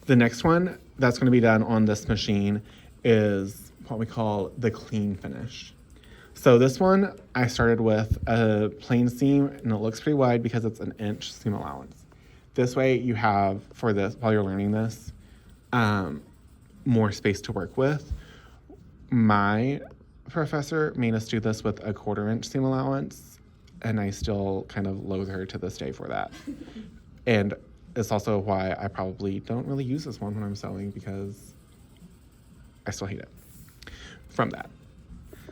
The next one that's going to be done on this machine is what we call the clean finish. So this one, I started with a plain seam, and it looks pretty wide because it's an inch seam allowance. This way you have, for this, while you're learning this, more space to work with. My professor made us do this with a 1/4 inch seam allowance, and I still kind of loathe her to this day for that. And it's also why I probably don't really use this one when I'm sewing, because I still hate it from that.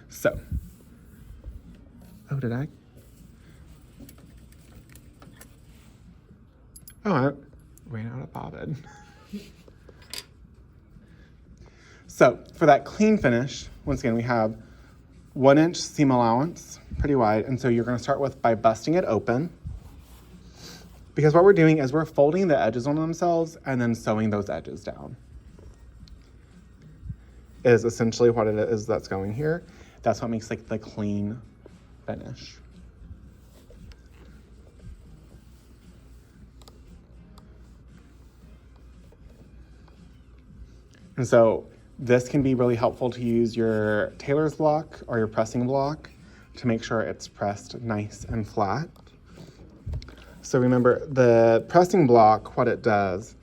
So, oh, did I? Oh, I ran out of bobbin. So for that clean finish, once again, we have 1 inch seam allowance, pretty wide. And so you're gonna start with by busting it open, because what we're doing is we're folding the edges on themselves and then sewing those edges down. Is essentially what it is that's going here. That's what makes like the clean finish. And so this can be really helpful to use your tailor's block or your pressing block to make sure it's pressed nice and flat. So remember, the pressing block, what it does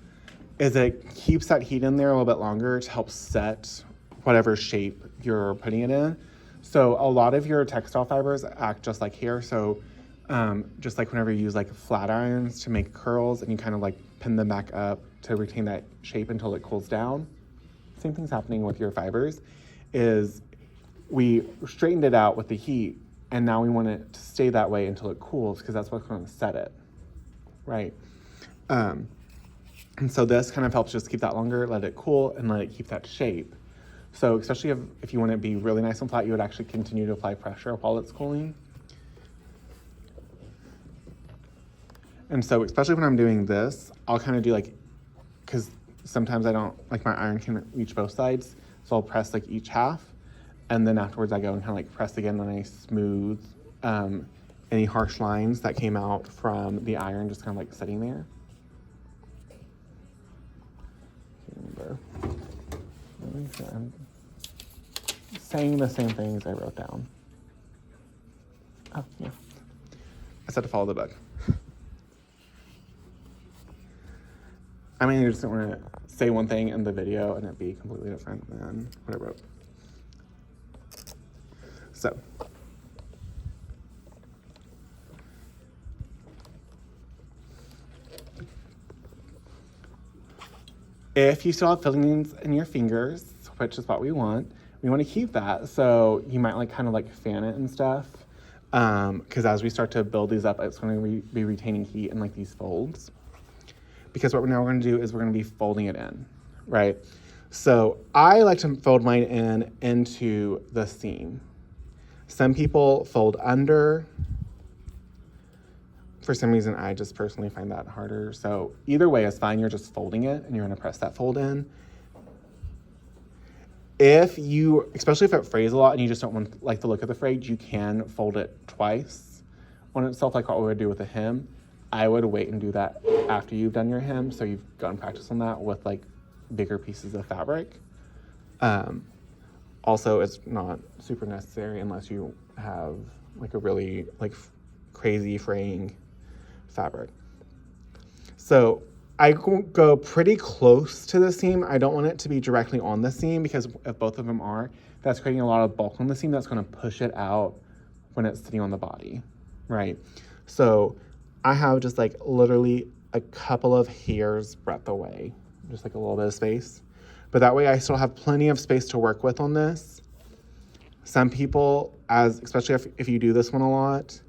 is it keeps that heat in there a little bit longer to help set whatever shape you're putting it in. So a lot of your textile fibers act just like hair. So just like whenever you use like flat irons to make curls and you kind of like pin them back up to retain that shape until it cools down. Same thing's happening with your fibers, is we straightened it out with the heat, and now we want it to stay that way until it cools, because that's what's going to set it, right? And so this kind of helps just keep that longer, let it cool, and let it keep that shape. So especially if you want it to be really nice and flat, you would actually continue to apply pressure while it's cooling. And so especially when I'm doing this, I'll kind of do like, because sometimes I don't, like my iron can reach both sides, so I'll press like each half, and then afterwards I go and kind of like press again, and I smooth any harsh lines that came out from the iron, just kind of like sitting there. Remember, I'm saying the same things I wrote down. Oh, yeah. I said to follow the book. I mean, I just don't want to say one thing in the video and it be completely different than what I wrote. So, if you still have fillings in your fingers, which is what we want to keep that. So you might like kind of like fan it and stuff. Because as we start to build these up, it's going to be retaining heat in like these folds. Because what we're now going to do is we're going to be folding it in, right? So I like to fold mine into the seam. Some people fold under. For some reason, I just personally find that harder. So either way is fine. You're just folding it and you're going to press that fold in. If you, especially if it frays a lot and you just don't want like the look of the fray, you can fold it twice on itself, like what we would do with a hem. I would wait and do that after you've done your hem, so you've gotten practice on that with like bigger pieces of fabric. Also, it's not super necessary unless you have like a really like crazy fraying fabric. So I go pretty close to the seam. I don't want it to be directly on the seam, because if both of them are, that's creating a lot of bulk on the seam that's going to push it out when it's sitting on the body, right? So I have just like literally a couple of hairs breadth away, just like a little bit of space. But that way I still have plenty of space to work with on this. Some people, especially if you do this one a lot,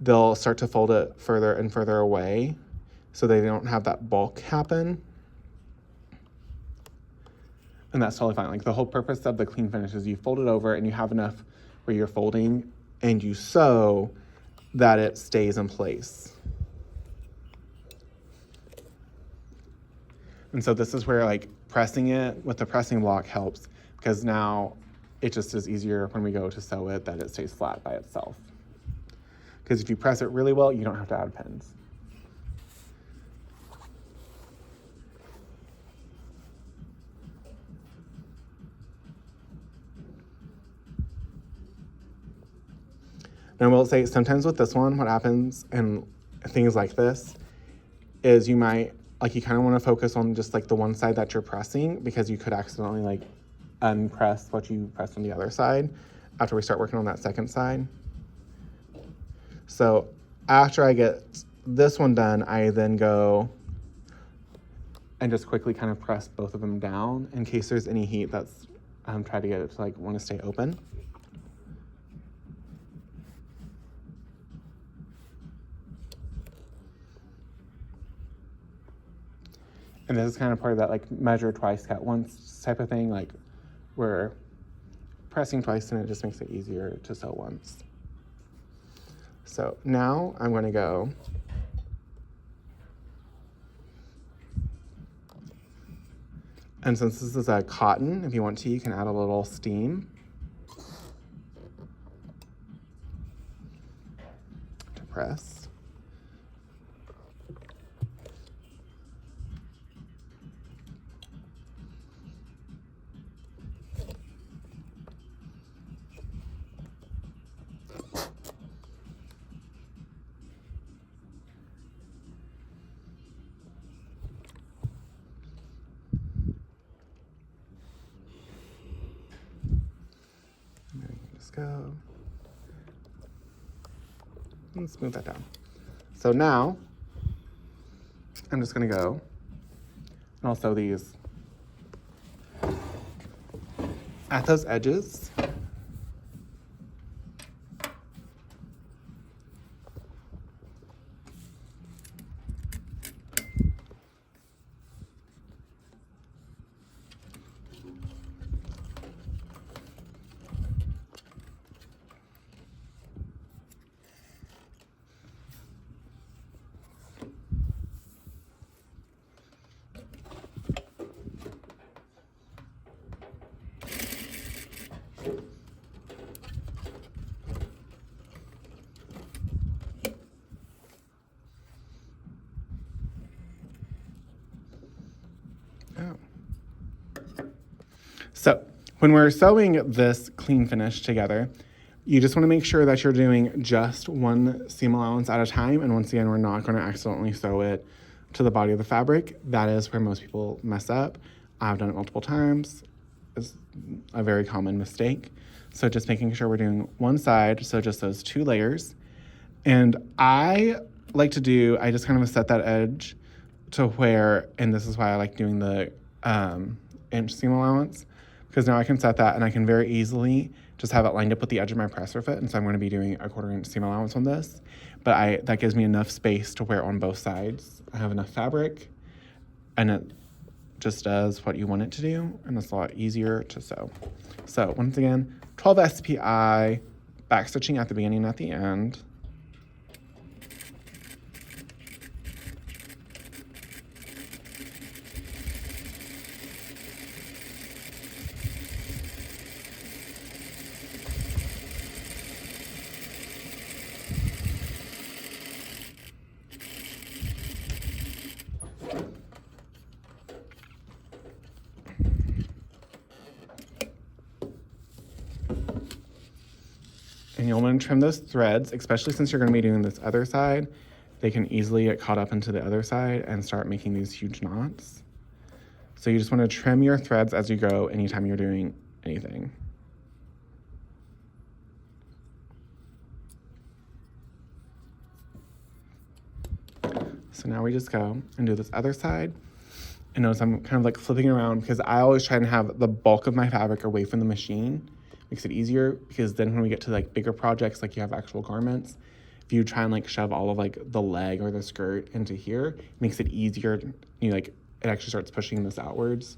they'll start to fold it further and further away so they don't have that bulk happen. And that's totally fine. Like the whole purpose of the clean finish is you fold it over and you have enough where you're folding and you sew that it stays in place. And so this is where like pressing it with the pressing block helps, because now it just is easier when we go to sew it that it stays flat by itself. Because if you press it really well, you don't have to add pins. And I will say, sometimes with this one, what happens in things like this is you might, like, you kind of want to focus on just like the one side that you're pressing, because you could accidentally like unpress what you pressed on the other side after we start working on that second side. So after I get this one done, I then go and just quickly kind of press both of them down in case there's any heat that's try to get it to like want to stay open. And this is kind of part of that like measure twice, cut once type of thing. Like we're pressing twice and it just makes it easier to sew once. So now I'm going to go and since this is a cotton, if you want to, you can add a little steam to press. Go and smooth that down. So now I'm just gonna go and I'll sew these at those edges. So when we're sewing this clean finish together, you just want to make sure that you're doing just one seam allowance at a time. And once again, we're not going to accidentally sew it to the body of the fabric. That is where most people mess up. I've done it multiple times. It's a very common mistake. So just making sure we're doing one side, so just those 2 layers. And I like to do, I just kind of set that edge to where, and this is why I like doing the inch seam allowance, because now I can set that and I can very easily just have it lined up with the edge of my presser foot. And so I'm going to be doing a 1/4 inch seam allowance on this, but that gives me enough space to wear on both sides. I have enough fabric and it just does what you want it to do, and it's a lot easier to sew. So once again, 12 SPI, back stitching at the beginning and at the end. And you'll want to trim those threads, especially since you're going to be doing this other side. They can easily get caught up into the other side and start making these huge knots. So you just want to trim your threads as you go anytime you're doing anything. So now we just go and do this other side. And notice I'm kind of like flipping around because I always try and have the bulk of my fabric away from the machine. Makes it easier, because then when we get to like bigger projects, like you have actual garments, if you try and like shove all of like the leg or the skirt into here, it makes it easier. You like, it actually starts pushing this outwards.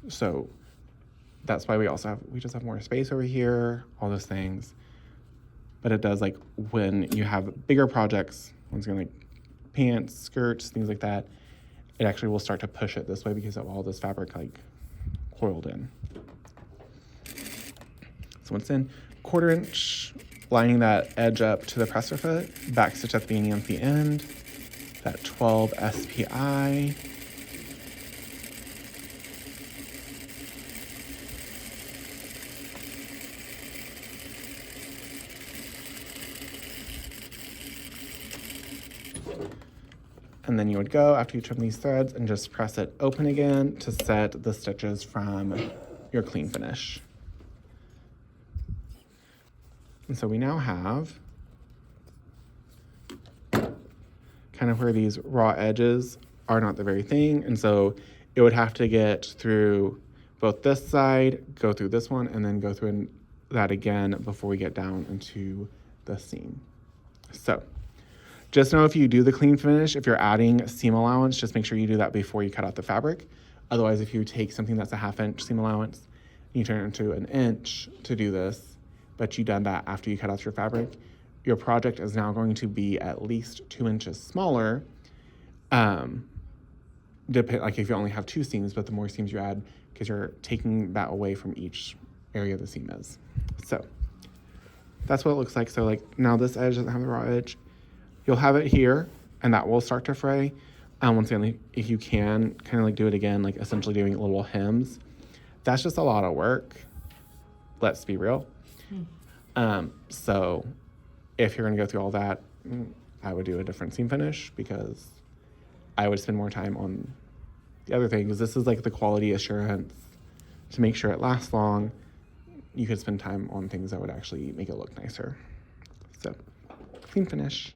So that's why we just have more space over here, all those things. But it does, like, when you have bigger projects, one's gonna like pants, skirts, things like that, it actually will start to push it this way because of all this fabric like coiled in. So once in, 1/4 inch, lining that edge up to the presser foot, back stitch at the beginning and the end, that 12 SPI. then you would go after you trim these threads and just press it open again to set the stitches from your clean finish. And so we now have kind of where these raw edges are not the very thing. And so it would have to get through both this side, go through this one, and then go through that again before we get down into the seam. So just know if you do the clean finish, if you're adding seam allowance, just make sure you do that before you cut out the fabric. Otherwise, if you take something that's a 1/2 inch seam allowance, and you turn it into 1 inch to do this, but you done that after you cut out your fabric, your project is now going to be at least 2 inches smaller. Like if you only have 2 seams, but the more seams you add, because you're taking that away from each area the seam is. So that's what it looks like. So like now this edge doesn't have the raw edge. You'll have it here, and that will start to fray. Once again, if you can, kind of like do it again, like essentially doing little hems. That's just a lot of work. Let's be real. So if you're gonna go through all that, I would do a different seam finish because I would spend more time on the other thing, because this is like the quality assurance to make sure it lasts long. You could spend time on things that would actually make it look nicer. So clean finish.